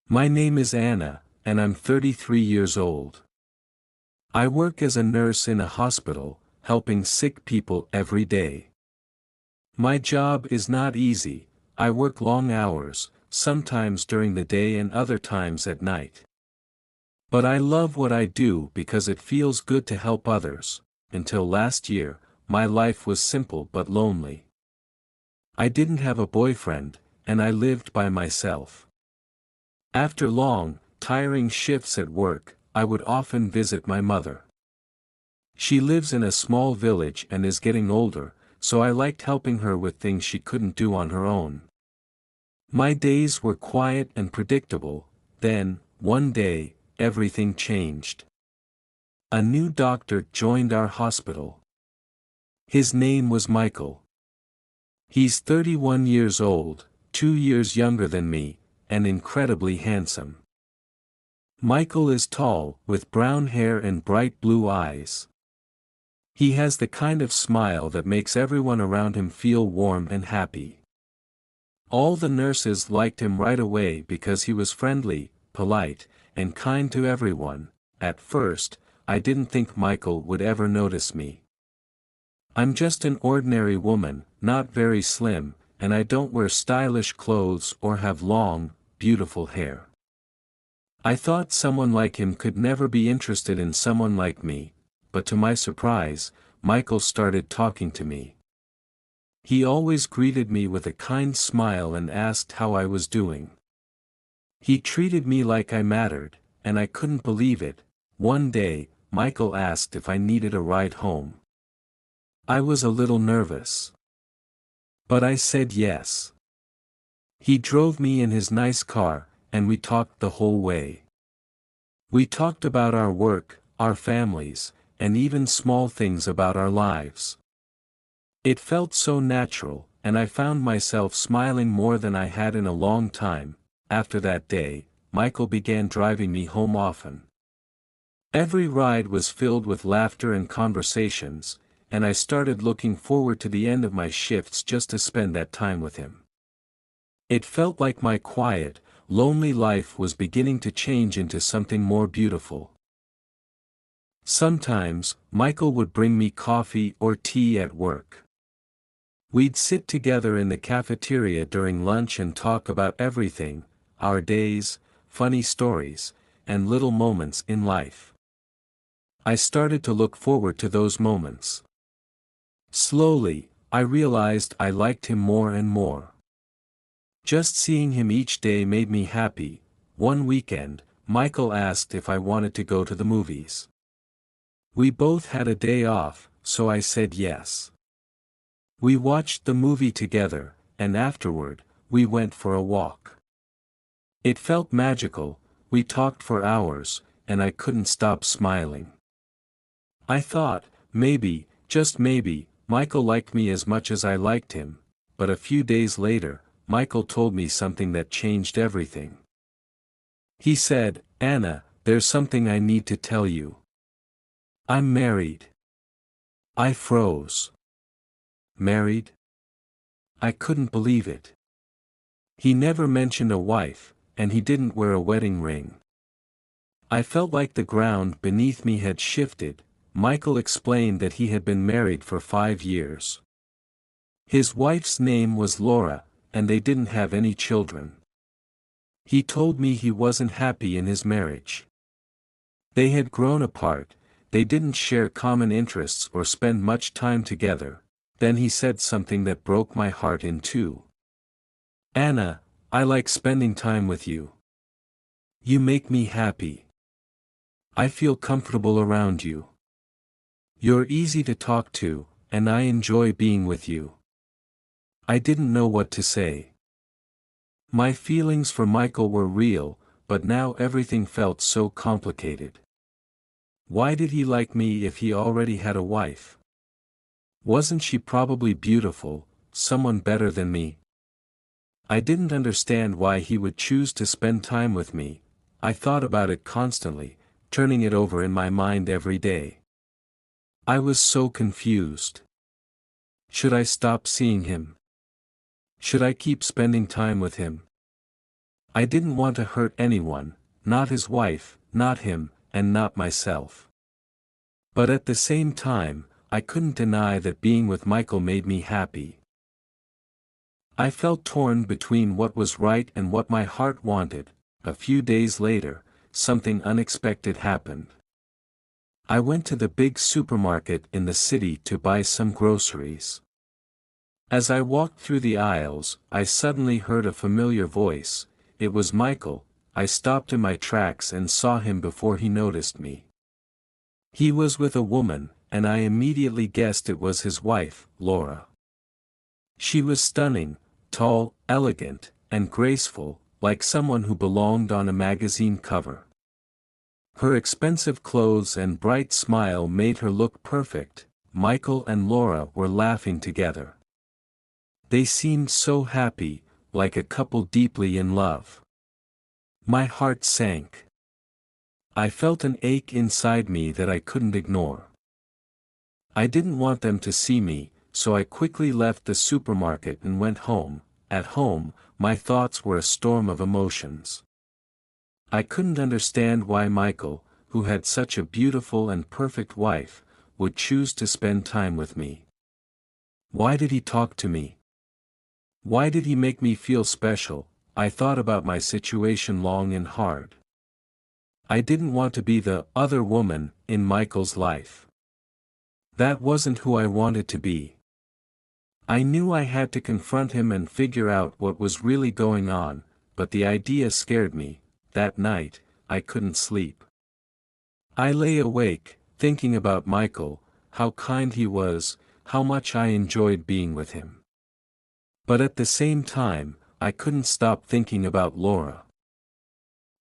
My name is Anna, and I'm 33 years old. I work as a nurse in a hospital, helping sick people every day. My job is not easy. I work long hours, sometimes during the day and other times at night. But I love what I do because it feels good to help others. Until last year, my life was simple but lonely. I didn't have a boyfriend, and I lived by myself. After long, tiring shifts at work, I would often visit my mother. She lives in a small village and is getting older, so I liked helping her with things she couldn't do on her own. My days were quiet and predictable. Then, one day, everything changed. A new doctor joined our hospital. His name was Michael. He's 31 years old, 2 years younger than me, and incredibly handsome. Michael is tall, with brown hair and bright blue eyes. He has the kind of smile that makes everyone around him feel warm and happy. All the nurses liked him right away because he was friendly, polite, and kind to everyone. At first, I didn't think Michael would ever notice me. I'm just an ordinary woman, not very slim, and I don't wear stylish clothes or have long, beautiful hair. I thought someone like him could never be interested in someone like me, but to my surprise, Michael started talking to me. He always greeted me with a kind smile and asked how I was doing. He treated me like I mattered, and I couldn't believe it. One day, Michael asked if I needed a ride home. I was a little nervous, but I said yes. He drove me in his nice car, and we talked the whole way. We talked about our work, our families, and even small things about our lives. It felt so natural, and I found myself smiling more than I had in a long time. After that day, Michael began driving me home often. Every ride was filled with laughter and conversations, and I started looking forward to the end of my shifts just to spend that time with him. It felt like my quiet, lonely life was beginning to change into something more beautiful. Sometimes, Michael would bring me coffee or tea at work. We'd sit together in the cafeteria during lunch and talk about everything, our days, funny stories, and little moments in life. I started to look forward to those moments. Slowly, I realized I liked him more and more. Just seeing him each day made me happy. One weekend, Michael asked if I wanted to go to the movies. We both had a day off, so I said yes. We watched the movie together, and afterward, we went for a walk. It felt magical. We talked for hours, and I couldn't stop smiling. I thought, maybe, just maybe, Michael liked me as much as I liked him, but a few days later, Michael told me something that changed everything. He said, "Anna, there's something I need to tell you. I'm married." I froze. Married? I couldn't believe it. He never mentioned a wife, and he didn't wear a wedding ring. I felt like the ground beneath me had shifted. Michael explained that he had been married for 5 years. His wife's name was Laura, and they didn't have any children. He told me he wasn't happy in his marriage. They had grown apart, they didn't share common interests or spend much time together. Then he said something that broke my heart in two. "Anna, I like spending time with you. You make me happy. I feel comfortable around you. You're easy to talk to, and I enjoy being with you." I didn't know what to say. My feelings for Michael were real, but now everything felt so complicated. Why did he like me if he already had a wife? Wasn't she probably beautiful, someone better than me? I didn't understand why he would choose to spend time with me. I thought about it constantly, turning it over in my mind every day. I was so confused. Should I stop seeing him? Should I keep spending time with him? I didn't want to hurt anyone, not his wife, not him, and not myself. But at the same time, I couldn't deny that being with Michael made me happy. I felt torn between what was right and what my heart wanted. A few days later, something unexpected happened. I went to the big supermarket in the city to buy some groceries. As I walked through the aisles, I suddenly heard a familiar voice. It was Michael. I stopped in my tracks and saw him before he noticed me. He was with a woman, and I immediately guessed it was his wife, Laura. She was stunning, tall, elegant, and graceful, like someone who belonged on a magazine cover. Her expensive clothes and bright smile made her look perfect. Michael and Laura were laughing together. They seemed so happy, like a couple deeply in love. My heart sank. I felt an ache inside me that I couldn't ignore. I didn't want them to see me, so I quickly left the supermarket and went home. At home, my thoughts were a storm of emotions. I couldn't understand why Michael, who had such a beautiful and perfect wife, would choose to spend time with me. Why did he talk to me? Why did he make me feel special? I thought about my situation long and hard. I didn't want to be the other woman in Michael's life. That wasn't who I wanted to be. I knew I had to confront him and figure out what was really going on, but the idea scared me. That night, I couldn't sleep. I lay awake, thinking about Michael, how kind he was, how much I enjoyed being with him. But at the same time, I couldn't stop thinking about Laura.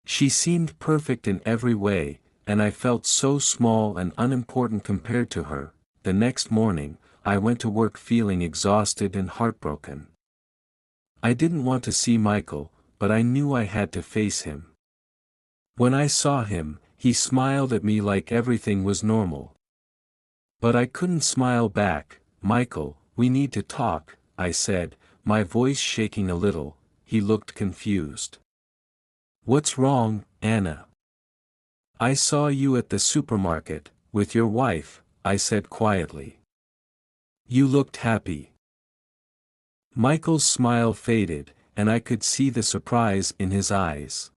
She seemed perfect in every way, and I felt so small and unimportant compared to her. The next morning, I went to work feeling exhausted and heartbroken. I didn't want to see Michael, but I knew I had to face him. When I saw him, he smiled at me like everything was normal. But I couldn't smile back. "Michael, we need to talk," I said, my voice shaking a little. He looked confused. "What's wrong, Anna?" "I saw you at the supermarket, with your wife," I said quietly. "You looked happy." Michael's smile faded, and I could see the surprise in his eyes.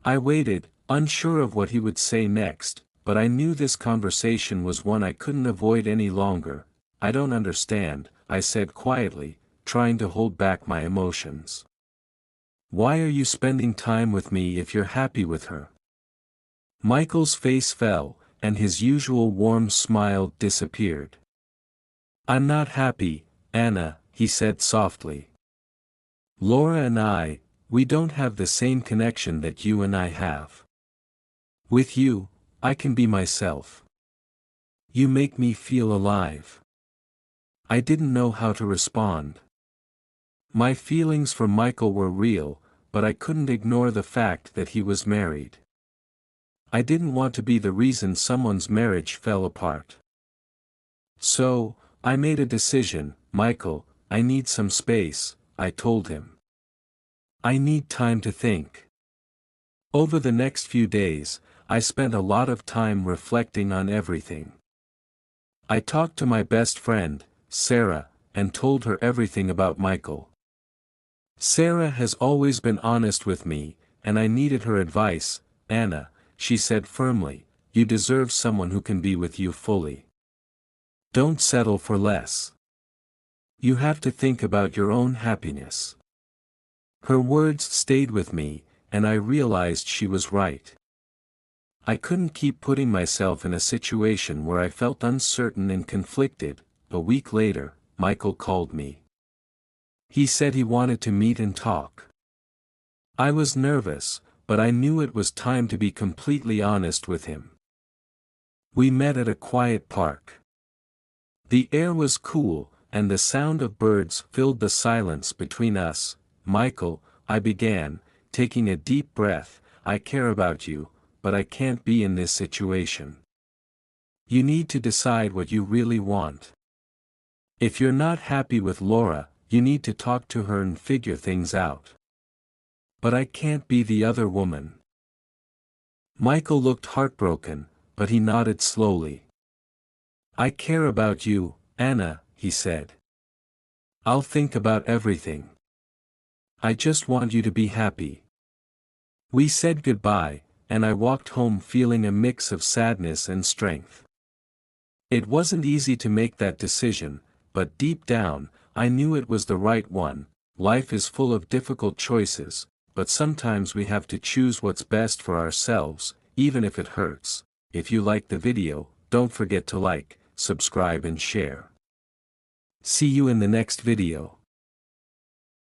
I waited, unsure of what he would say next, but I knew this conversation was one I couldn't avoid any longer. "I don't understand," I said quietly, trying to hold back my emotions. "Why are you spending time with me if you're happy with her?" Michael's face fell, and his usual warm smile disappeared. "I'm not happy, Anna," he said softly. "Laura and we don't have the same connection that you and I have. With you, I can be myself. You make me feel alive." I didn't know how to respond. My feelings for Michael were real, but I couldn't ignore the fact that he was married. I didn't want to be the reason someone's marriage fell apart. So, I made a decision. "Michael, I need some space," I told him. "I need time to think." Over the next few days, I spent a lot of time reflecting on everything. I talked to my best friend, Sarah, and told her everything about Michael. Sarah has always been honest with me, and I needed her advice. "Anna," she said firmly, "you deserve someone who can be with you fully. Don't settle for less. You have to think about your own happiness." Her words stayed with me, and I realized she was right. I couldn't keep putting myself in a situation where I felt uncertain and conflicted. A week later, Michael called me. He said he wanted to meet and talk. I was nervous, but I knew it was time to be completely honest with him. We met at a quiet park. The air was cool, and the sound of birds filled the silence between us. "Michael," I began, taking a deep breath, "I care about you, but I can't be in this situation. You need to decide what you really want. If you're not happy with Laura, you need to talk to her and figure things out." But I can't be the other woman. Michael looked heartbroken, but he nodded slowly. I care about you, Anna, he said. I'll think about everything. I just want you to be happy. We said goodbye, and I walked home feeling a mix of sadness and strength. It wasn't easy to make that decision, but deep down, I knew it was the right one. Life is full of difficult choices, but sometimes we have to choose what's best for ourselves, even if it hurts. If you liked the video, don't forget to like, subscribe and share. See you in the next video.